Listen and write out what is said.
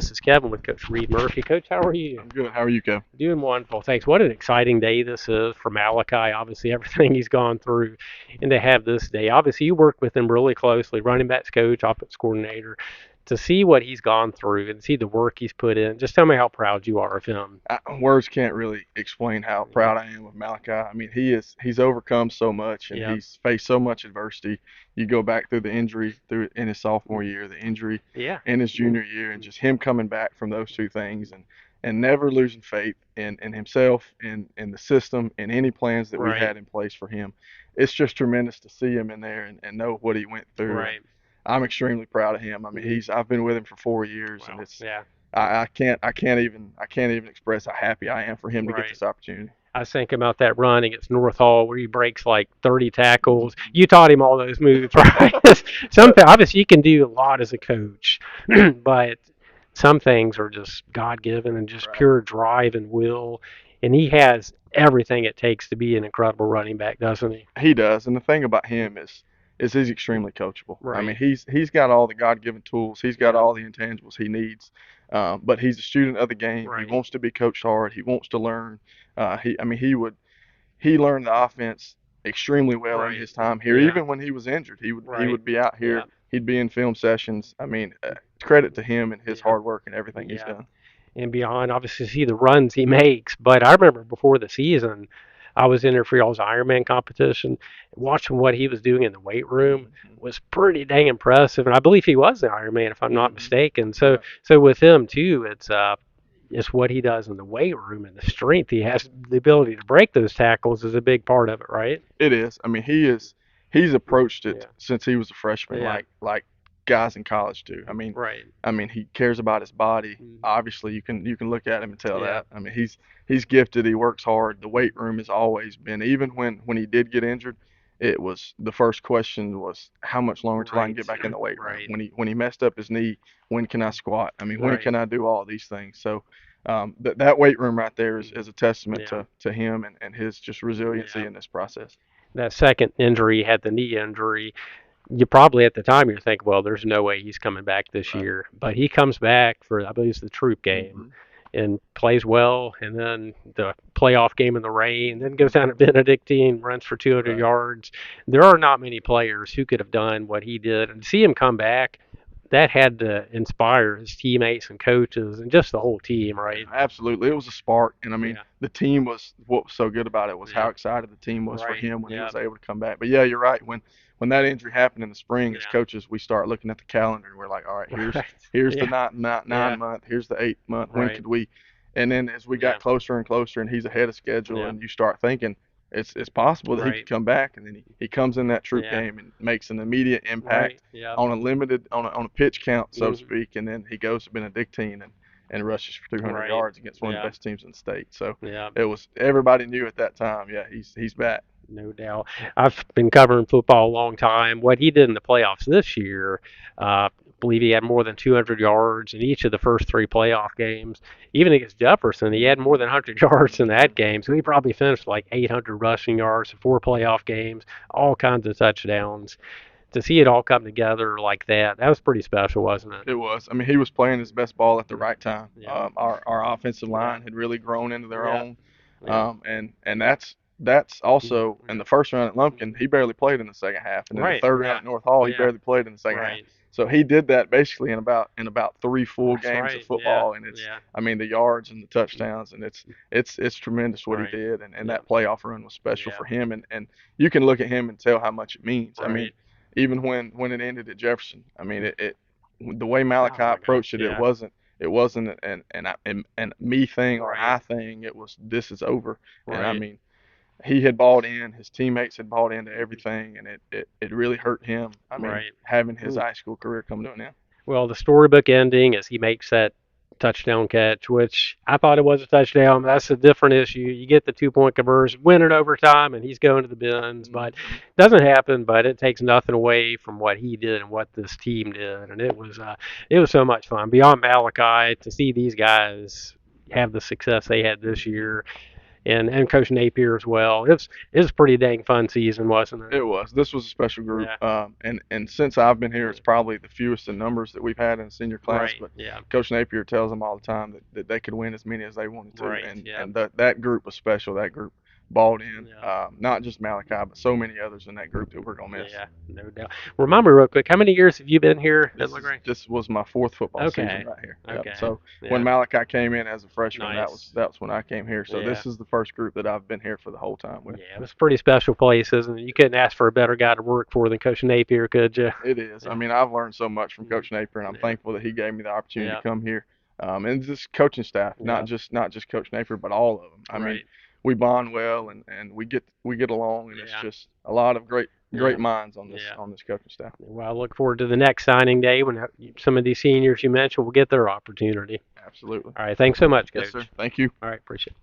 This is Kevin with Coach Reed Murphy. Coach, how are you? I'm good. How are you, Kev? Doing wonderful. Thanks. What an exciting day this is for Malachi. Obviously, everything he's gone through, and to have this day. Obviously, you work with him really closely, running backs coach, offense coordinator. To see what he's gone through and see the work he's put in, just tell me how proud you are of him. Words can't really explain how proud I am of Malachi. I mean, he's overcome so much and Yeah. he's faced so much adversity. You go back through the injury through in his sophomore year, the injury Yeah. in his junior year, and just him coming back from those two things and never losing faith in himself, in the system, in any plans that we Right. had in place for him. It's just tremendous to see him in there and know what he went through. And Right. I'm extremely proud of him. I mean, I've been with him for 4 years, and Well, yeah. I can't even express how happy I am for him to get Right. this opportunity. I was thinking about that run against North Hall where he breaks like 30 tackles. Mm-hmm. You taught him all those moves, right? Obviously, you can do a lot as a coach, but some things are just God given and just Right. pure drive and will. And he has everything it takes to be an incredible running back, doesn't he? He does, and the thing about him is he's extremely coachable. I mean, Right. he's got all the God-given tools. He's got Yeah. all the intangibles he needs. But he's a student of the game. He Right. wants to be coached hard. He wants to learn. He learned the offense extremely well in Right. his time here. Yeah. Even when he was injured, he Right. would be out Yeah. here. He'd be in film sessions. I mean, credit to him and his Yeah. hard work and everything he's Yeah. done. And beyond, obviously, see the runs he makes. But I remember before the season, I was in there for y'all's Ironman competition. Watching what he was doing in the weight room Mm-hmm. was pretty dang impressive, and I believe he was the Ironman, if I'm not Mm-hmm. mistaken. So, Right. so with him too, it's what he does in the weight room and the strength he has, the ability to break those tackles is a big part of it, right? It is. I mean, he's approached it Yeah. since he was a freshman, Yeah. like guys in college do. Right. I mean, he cares about his body. Mhm. Obviously, you can look at him and tell Yeah. that. I mean, he's gifted. He works hard. The weight room has always been. Even when he did get injured, it was the first question was how much longer till I can Right. get back in the weight room. Right. When he messed up his knee, when can I squat? I mean, when Right. can I do all these things? So that weight room right there is a testament Yeah. to him and his just resiliency Yeah. in this process. That second injury, he had the knee injury. You probably at the time you're thinking, well, there's no way he's coming back this Right. year. But he comes back for I believe it's the troop game Hmm. and plays well, and then the playoff game in the rain, then goes down to Benedictine, runs for 200 Right. yards. There are not many players who could have done what he did, and to see him come back, that had to inspire his teammates and coaches and just the whole team, Yeah, right? absolutely. It was a spark, and I mean, Yeah, the team was what was so good about it was yeah, how excited the team was for right, him when he yeah, was able to come back. But yeah, you're right. When that injury happened in the spring, as yeah, coaches, we start looking at the calendar and we're like, all right, here's right, here's the yeah, nine yeah, month, here's the 8 month. When right, could we? And then as we yeah, got closer and closer, and he's ahead of schedule, yeah, and you start thinking it's possible that he could right, come back, and then he comes in that troop yeah, game and makes an immediate right, impact yeah. on a limited on a pitch count, so to Hmm. speak, and then he goes to Benedictine and rushes for 200 Right. yards against one of the Yeah. best teams in the state. So Yeah. it was everybody knew at that time. Yeah, he's back. No doubt. I've been covering football a long time. What he did in the playoffs this year, I believe he had more than 200 yards in each of the first three playoff games. Even against Jefferson, he had more than 100 yards in that game. So he probably finished like 800 rushing yards in four playoff games, all kinds of touchdowns. To see it all come together like that, that was pretty special, wasn't it? It was. I mean, he was playing his best ball at the right time. Yeah. Our offensive Yeah. line had really grown into their Yeah. own, Yeah. and that's also in Yeah. the first round at Lumpkin. He barely played in the second half, and then the Right. third round Yeah. at North Hall, he Yeah. barely played in the second half. Right. So he did that basically in about three full That's games of right. Yeah. football, and it's Yeah. I mean the yards and the touchdowns, and it's tremendous what he Right. did, and Yeah. that playoff run was special Yeah. for him, and you can look at him and tell how much it means. I mean, Right. even when it ended at Jefferson, I mean it the way Oh Malachi my approached gosh. it, Yeah. it wasn't an me thing or an Right. I thing. It was this is over, and I Right. mean he had bought in, his teammates had bought into everything, and it really hurt him. I mean Right. having his Mm. high school career come to an end. Well, the storybook ending is he makes that touchdown catch, which I thought it was a touchdown. That's a different issue. You get the 2 point conversion, win it overtime, and he's going to the bins. But Hmm. it doesn't happen. But it takes nothing away from what he did and what this team did, and it was so much fun. Beyond Malachi, to see these guys have the success they had this year, and Coach Napier as well. It was a pretty dang fun season, wasn't it? It was. This was a special group, Yeah. and since I've been here, it's probably the fewest in numbers that we've had in a senior class. Right. But Yeah. Coach Napier tells them all the time that they could win as many as they wanted to, Right. and Yeah. and that group was special. That group balled in, Yeah. not just Malachi, but so many others in that group that we're gonna miss. Yeah. No doubt. Remind me real quick, how many years have you been here at LaGrange? This was my fourth football season Okay. right here. Yep. Okay. So when Yeah. Malachi came in as a freshman, Nice. that's when I came here. So Yeah. this is the first group that I've been here for the whole time with. Yeah. It was a pretty special place, isn't it? You couldn't ask for a better guy to work for than Coach Napier, could you? It is. I Yeah. mean, I've learned so much from Coach Napier, and I'm Yeah. thankful that he gave me the opportunity to Yeah. come here. And just coaching staff, Yeah. not just Coach Napier, but all of them. I mean, Right. we bond well, and we get along, and it's Yeah. just a lot of Yeah. great minds Yeah. on this coaching staff. Well, I look forward to the next signing day when some of these seniors you mentioned will get their opportunity. Absolutely. All right. Thanks so much, Yes, sir. Coach. Thank you. All right. Appreciate it.